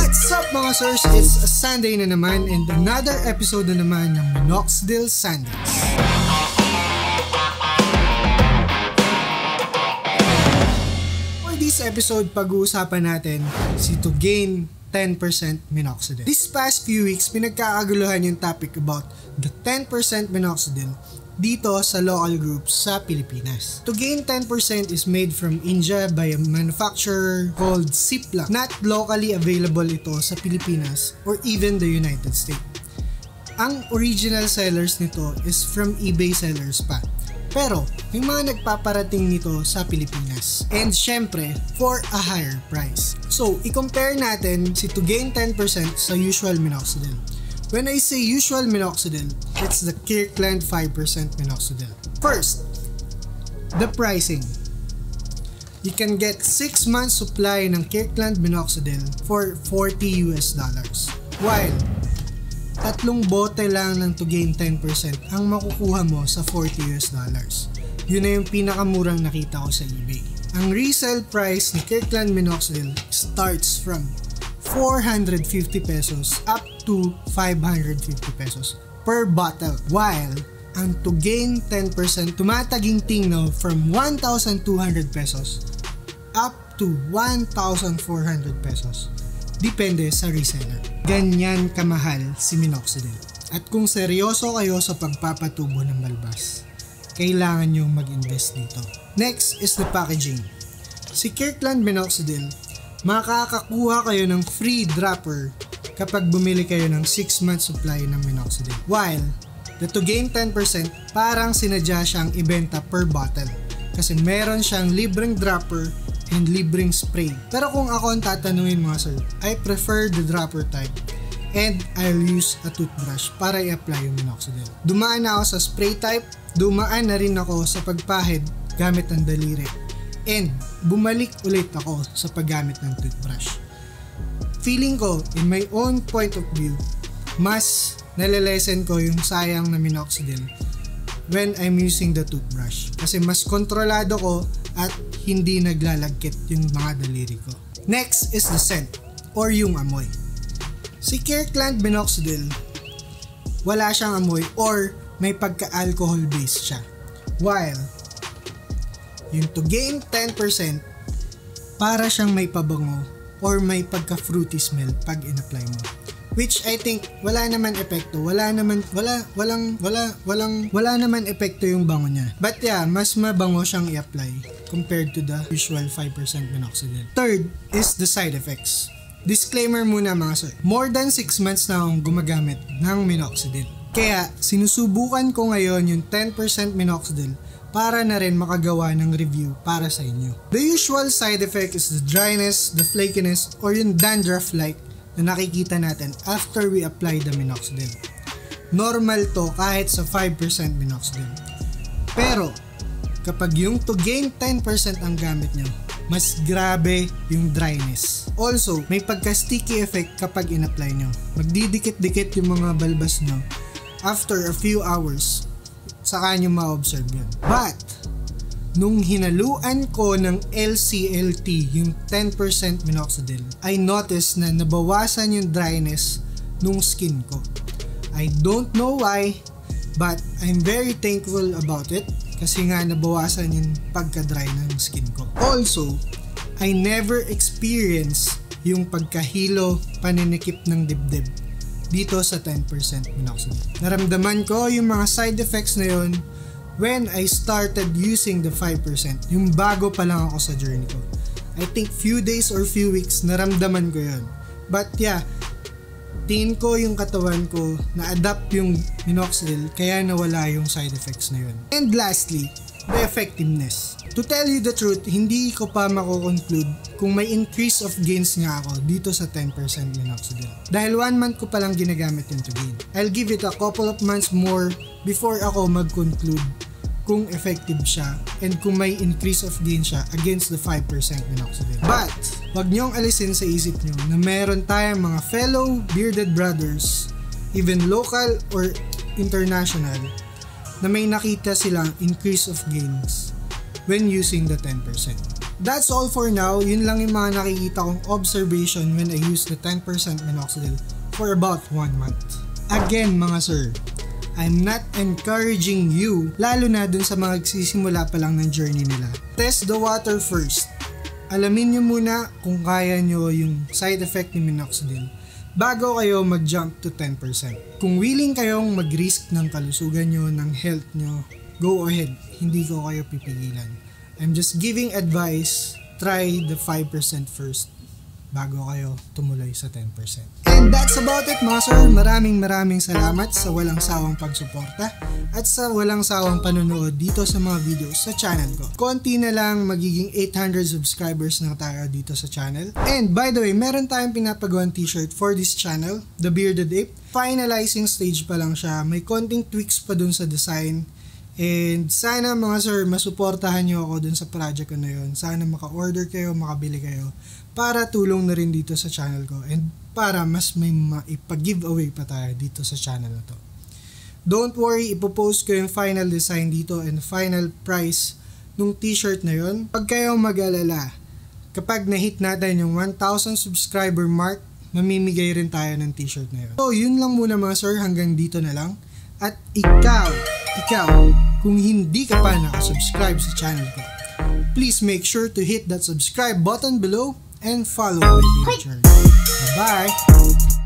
What's up mga sirs? It's a Sunday na naman and another episode na naman ng Minoxidil Sundays. For this episode, pag-uusapan natin si to gain 10% minoxidil. This past few weeks, pinagkakaguluhan yung topic about the 10% minoxidil dito sa local groups sa Pilipinas. To gain 10% is made from India by a manufacturer called Cipla. Not locally available ito sa Pilipinas or even the United States. Ang original sellers nito is from eBay sellers pa. Pero may mga nagpaparating nito sa Pilipinas. And syempre, for a higher price. So, i-compare natin si to gain 10% sa usual minoxidil. When I say usual minoxidil, it's the Kirkland 5% minoxidil. First, the pricing. You can get 6 months supply ng Kirkland minoxidil for $40 US. While, 3 bote lang ng to gain 10% ang makukuha mo sa $40 US. Yun na yung pinakamurang nakita ko sa eBay. Ang resale price ni Kirkland minoxidil starts from 450 pesos up to 550 pesos per bottle. While ang to gain 10% tumataging-ting na from 1,200 pesos up to 1,400 pesos. Depende sa reseller. Ganyan kamahal si minoxidil. At kung seryoso kayo sa pagpapatubo ng balbas, kailangan nyo mag-invest dito. Next is the packaging. Si Kirkland minoxidil, makakakuha kayo ng free dropper kapag bumili kayo ng 6 months supply ng minoxidil. While, the to gain 10% parang sinadya siyang ibenta per bottle kasi meron siyang libreng dropper and libreng spray. Pero kung ako ang tatanungin mga sir, I prefer the dropper type and I'll use a toothbrush para i-apply yung minoxidil. Dumaan na ako sa spray type, dumaan na rin ako sa pagpahid gamit ang daliri. And bumalik ulit ako sa paggamit ng toothbrush. Feeling ko, in my own point of view, mas nalilesen ko yung sayang na minoxidil when I'm using the toothbrush. Kasi mas kontrolado ko at hindi naglalagkit yung mga daliri ko. Next is the scent or yung amoy. Si Kirkland minoxidil, wala siyang amoy or may pagka-alcohol base siya. While yung to gain 10%, para siyang may pabango or may pagka-fruity smell pag in-apply mo. Which I think wala naman epekto, wala naman epekto yung bango niya. But yeah, mas mabango siyang i-apply compared to the usual 5% minoxidil. Third is the side effects. Disclaimer muna mga sir, more than 6 months na akong gumagamit ng minoxidil. Kaya sinusubukan ko ngayon yung 10% minoxidil para na rin makagawa ng review para sa inyo. The usual side effect is the dryness, the flakiness, or yung dandruff-like na nakikita natin after we apply the minoxidil. Normal to kahit sa 5% minoxidil. Pero, kapag yung to gain 10% ang gamit nyo, mas grabe yung dryness. Also, may pagka-sticky effect kapag in-apply nyo. Magdidikit-dikit yung mga balbas nyo after a few hours. Saka nyo ma-observe yun. But, nung hinaluan ko ng LCLT, yung 10% minoxidil, I noticed na nabawasan yung dryness nung skin ko. I don't know why, but I'm very thankful about it kasi nga nabawasan yung pagka-dry ng skin ko. Also, I never experienced yung pagkahilo, paninikip ng dibdib dito sa 10% minoxidil. Naramdaman ko yung mga side effects na yun when I started using the 5%. Yung bago pa lang ako sa journey ko. I think few days or few weeks naramdaman ko yun. But yeah, tingin ko yung katawan ko na-adapt yung minoxidil kaya nawala yung side effects na yun. And lastly, the effectiveness. To tell you the truth, hindi ko pa mako-conclude kung may increase of gains nga ako dito sa 10% minoxidil. Dahil 1 month ko palang ginagamit yung to gain. I'll give it a couple of months more before ako mag-conclude kung effective siya and kung may increase of gain siya against the 5% minoxidil. But, wag niyong alisin sa isip niyo na meron tayong mga fellow bearded brothers, even local or international, na may nakita silang increase of gains when using the 10%. That's all for now. Yun lang yung mga nakikita kong observation when I use the 10% minoxidil for about 1 month. Again mga sir, I'm not encouraging you, lalo na dun sa mga nagsisimula pa lang ng journey nila. Test the water first. Alamin nyo muna kung kaya nyo yung side effect ni minoxidil bago kayo mag-jump to 10%. Kung willing kayong mag-risk ng kalusugan nyo, ng health nyo, go ahead. Hindi ko kayo pipigilan. I'm just giving advice, try the 5% first bago kayo tumuloy sa 10%. And that's about it mga sir. Maraming salamat sa walang sawang pagsuporta at sa walang sawang panonood dito sa mga videos sa channel ko. Konti na lang, magiging 800 subscribers na tayo dito sa channel. And by the way, meron tayong pinapagawang t-shirt for this channel, The Bearded Ape. Finalizing stage pa lang siya. May konting tweaks pa dun sa design. And sana mga sir, masuportahan nyo ako dun sa project ko na yun. Sana maka-order kayo, makabili kayo para tulong na rin dito sa channel ko and para mas may maipag-giveaway pa tayo dito sa channel na to. Don't worry, ipopost ko yung final design dito and final price nung t-shirt na yun. Pag kayo mag-alala, kapag na-hit natin yung 1,000 subscriber mark, mamimigay rin tayo ng t-shirt na yun. So yun lang muna mga sir, hanggang dito na lang. At ikaw, kung hindi ka pa nakasubscribe sa channel ko, please make sure to hit that subscribe button below and follow my video journey. Bye-bye!